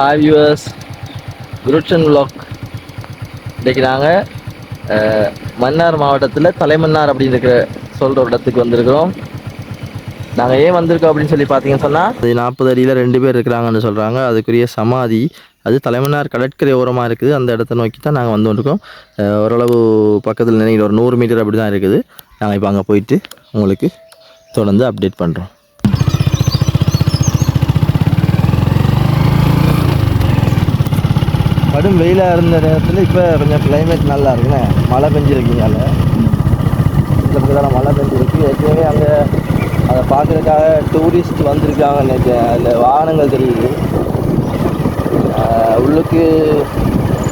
Hi viewers, குருட்சன் vlog. இன்றைக்கி நாங்கள் மன்னார் மாவட்டத்தில் தலைமன்னார் அப்படின்னு இருக்கிற சொல்கிற ஒரு இடத்துக்கு வந்திருக்கிறோம். நாங்கள் ஏன் வந்திருக்கோம் அப்படின்னு சொல்லி பார்த்தீங்கன்னு சொன்னால், அது 40 அடியில் 2 பேர் இருக்கிறாங்கன்னு சொல்கிறாங்க. அதுக்குரிய சமாதி அது தலைமன்னார் கடற்கரை ஓரமாக இருக்குது. அந்த இடத்த நோக்கி தான் நாங்கள் வந்துருக்கோம். ஓரளவு பக்கத்தில் நினைக்கிற ஒரு 100 மீட்டர் அப்படி தான் இருக்குது. நாங்கள் இப்போ அங்கே போயிட்டு உங்களுக்கு தொடர்ந்து அப்டேட் பண்ணுறோம். கடும் வெயிலாக இருந்த நேரத்தில் இப்போ கொஞ்சம் கிளைமேட் நல்லா இருக்குண்ணே. மழை பெஞ்சிருக்கீங்கல்ல, இந்த பக்கத்தில் மழை பெஞ்சிருக்கு. ஏற்கனவே அங்கே அதை பார்க்குறதுக்காக டூரிஸ்ட் வந்திருக்காங்க நினைக்கிறேன். அதில் வாகனங்கள் தெரியுது. உள்ளுக்கு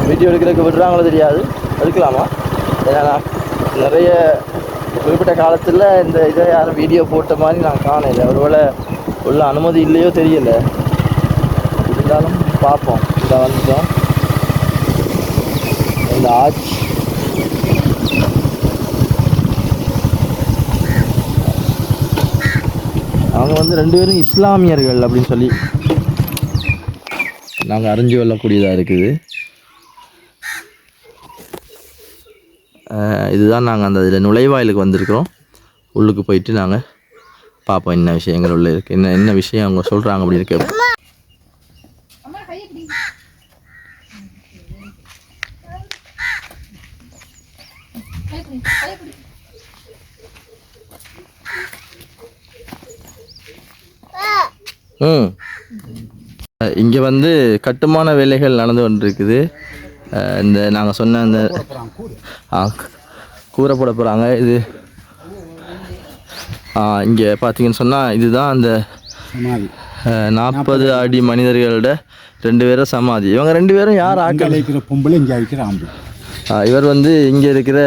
வீடியோ எடுக்கிறதுக்கு விடுறாங்களோ தெரியாது, எடுக்கலாமா? ஏன்னா நிறைய குறிப்பிட்ட காலத்தில் இந்த இதை யாரும் வீடியோ போட்ட மாதிரி நான் காணலை. ஒருவேளை உள்ள அனுமதி இல்லையோ தெரியலை. இருந்தாலும் பார்ப்போம். இதை வந்துட்டோம். இந்த ஆட்சி அவங்க வந்து 2 பேரும் இஸ்லாமியர்கள் அப்படின்னு சொல்லி நாங்கள் அறிஞ்சு கொள்ளக்கூடியதாக இருக்குது. இதுதான் நாங்கள் அந்த இதில் நுழைவாயிலுக்கு வந்திருக்கிறோம். உள்ளுக்கு போயிட்டு நாங்கள் பார்ப்போம் என்ன விஷயங்கள் உள்ள இருக்குது, என்ன விஷயம் அவங்க சொல்கிறாங்க அப்படின்னு இருக்கு. இங்கே வந்து கட்டுமான வேலைகள் நடந்து கொண்டிருக்குது. இந்த நாங்கள் சொன்ன அந்த கூரை போட போகிறாங்க. இது இங்கே பார்த்தீங்கன்னு சொன்னால் இதுதான் அந்த 40 அடி மனிதர்களோட 2 பேரும் சமாதி. இவங்க 2 பேரும் யார் ஆக்கிற பொம்பளை இங்கே இருக்கிற ஆம்பளை. இவர் வந்து இங்கே இருக்கிற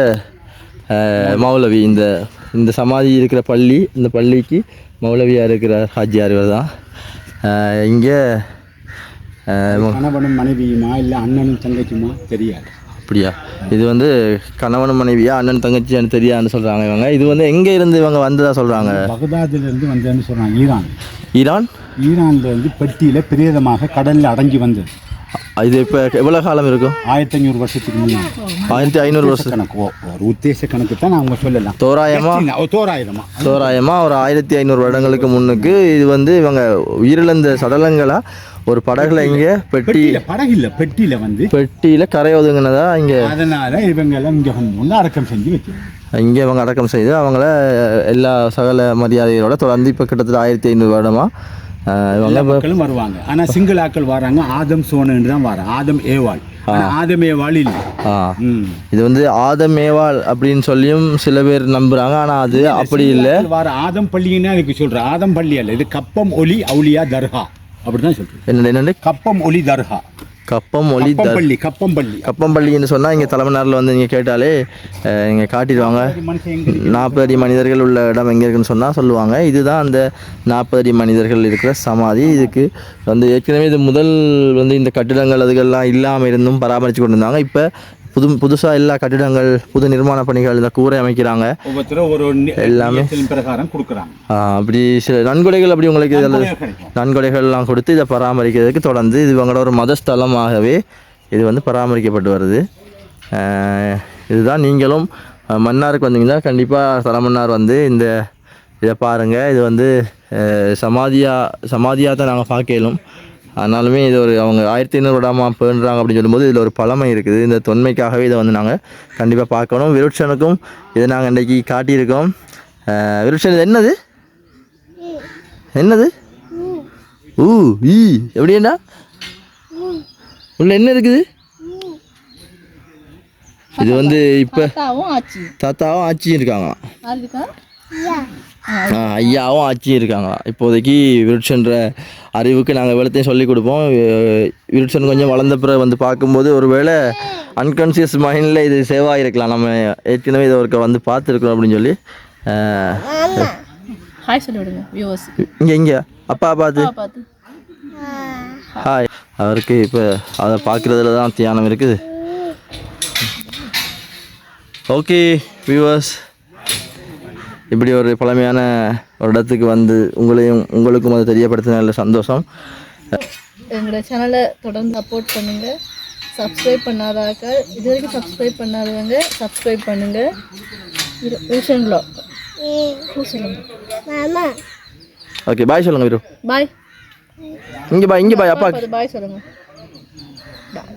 மௌலவி. இந்த சமாதி இருக்கிற பள்ளி, இந்த பள்ளிக்கு மௌலவியாக இருக்கிற ஹாஜியார் இவர் தான். இங்கே கணவனும் மனைவியுமா இல்லை அண்ணனும் தங்கச்சியுமா தெரியாது. அப்படியா? இது வந்து கணவனும் மனைவியா அண்ணன் தங்கச்சியான்னு தெரியாதுன்னு சொல்கிறாங்க இவங்க. இது வந்து எங்கே இருந்து இவங்க வந்ததாக சொல்கிறாங்க? பகதாதிலிருந்து வந்ததுன்னு சொல்கிறாங்க. ஈரானில் வந்து பெட்டியில் பிரேதமாக கடலில் அடங்கி வந்தது. இது இப்போ எவ்வளோ காலம் இருக்கும்? 1500 வருஷத்துக்கு முன்னாடி. 1500 வருஷம் கணக்கு, ஒரு உத்தேச கணக்கு தான் அவங்க சொல்லலாம். தோராயமாக ஒரு 1500 வருடங்களுக்கு முன்னுக்கு இது வந்து இவங்க உயிரிழந்த சடலங்களாக ஒரு படகுல இங்கே பெட்டியில் வந்து பெட்டியில் கரை ஒதுங்கினதா இங்கே. அதனால் இவங்கெல்லாம் இங்கே வந்து அடக்கம் செஞ்சு வச்சு இங்கே இவங்க அடக்கம் செய்து அவங்கள எல்லா சகல மரியாதைகளோட தொடர்ந்து இப்போ கிட்டத்தட்ட 1500 வருடமாக மக்களும் வருவாங்க. ஆனால் சிங்களாக்கள் வராங்க. ஆதம் சோனன்னு தான் வராங்க. ஆதம் ஏவாள் இல்லை. இது வந்து ஆதம் ஏவாள் அப்படின்னு சொல்லியும் சில பேர் நம்புறாங்க. ஆனால் அது அப்படி இல்லை. ஆதம் பள்ளின்னு எனக்கு சொல்கிறேன். ஆதம் பள்ளி அல்ல, இது கப்பம் ஒலி அவுலியா தர்கா அப்படிதான் சொல்கிறேன். என்னென்ன கப்பம் ஒலி தர்கா, கப்பம்பள்ளின்னு சொன்னால் இங்கே தலைமன்னாரில் வந்து நீங்கள் கேட்டாலே இங்கே காட்டிடுவாங்க. 40 அடி மனிதர்கள் உள்ள இடம் எங்கே இருக்குன்னு சொன்னால் சொல்லுவாங்க. இதுதான் அந்த 40 அடி மனிதர்கள் இருக்கிற சமாதி. இதுக்கு வந்து ஏற்கனவே இது முதல் வந்து இந்த கட்டிடங்கள் அதுகள்லாம் இல்லாமல் இருந்தும் பராமரித்து கொண்டு இருந்தாங்க. இப்போ புதுசாக எல்லா கட்டிடங்கள், புது நிர்மாண பணிகள், இந்த கூரை அமைக்கிறாங்க. எல்லாமே பிரகாரம் கொடுக்குறாங்க. அப்படி சில நன்கொடைகள் அப்படி உங்களுக்கு நன்கொடைகள்லாம் கொடுத்து இதை பராமரிக்கிறதுக்கு தொடர்ந்து இது இவங்களோட ஒரு மதஸ்தலமாகவே இது வந்து பராமரிக்கப்பட்டு வருது. இதுதான் நீங்களும் மன்னாருக்கு வந்தீங்கன்னா கண்டிப்பாக தலைமன்னார் வந்து இதை பாருங்கள். இது வந்து சமாதியாக தான் நாங்கள் பார்க்கலும். ஆனாலுமே இது ஒரு அவங்க 1500 வருடமாக பேணுறாங்க அப்படின்னு சொல்லும்போது இதில் ஒரு பழமை இருக்குது. இந்த தொன்மைக்காகவே இதை வந்து நாங்கள் கண்டிப்பாக பார்க்கணும். விருட்சனுக்கும் இதை நாங்கள் இன்றைக்கி காட்டியிருக்கோம். விருட்சன் இது என்னது எப்படின்னா உள்ள என்ன இருக்குது? இது வந்து இப்போ தாத்தாவும் ஆச்சியும் இருக்காங்களாம். ஐயாவும் ஆச்சியும் இருக்காங்களாம். இப்போதைக்கு விருட்சன்ற அறிவுக்கு நாங்கள் வெளுத்தையும் சொல்லிக் கொடுப்போம். விருட்சன் கொஞ்சம் வளர்ந்த பிறகு வந்து பார்க்கும்போது ஒரு வேளை அன்கான்சியஸ் மைண்டில் இது சேவாக இருக்கலாம். நம்ம ஏற்கனவே இதை ஒருக்க வந்து பார்த்துருக்கோம் அப்படின்னு சொல்லி இங்கே அப்பா பார்த்து ஹாய். அவருக்கு இப்போ அதை பார்க்குறதுல தான் தியானம் இருக்குது. ஓகே வியூவர்ஸ், இப்படி ஒரு பழமையான ஒரு இடத்துக்கு வந்து உங்களுக்கும் அதை தெரியப்படுத்தினதில் சந்தோஷம். எங்களோட சேனலை தொடர்ந்து சப்போர்ட் பண்ணுங்கள். சப்ஸ்கிரைப் பண்ணாதாக்கள் இது வரைக்கும் சப்ஸ்கிரைப் பண்ணாதவங்க சப்ஸ்கிரைப் பண்ணுங்கள். ரோஷன் vlog மாமா ஓகே பாய் சொல்லுங்க வீரு. பாய். இங்கே பாய் அப்பா பாய் சொல்லுங்க. பாய்.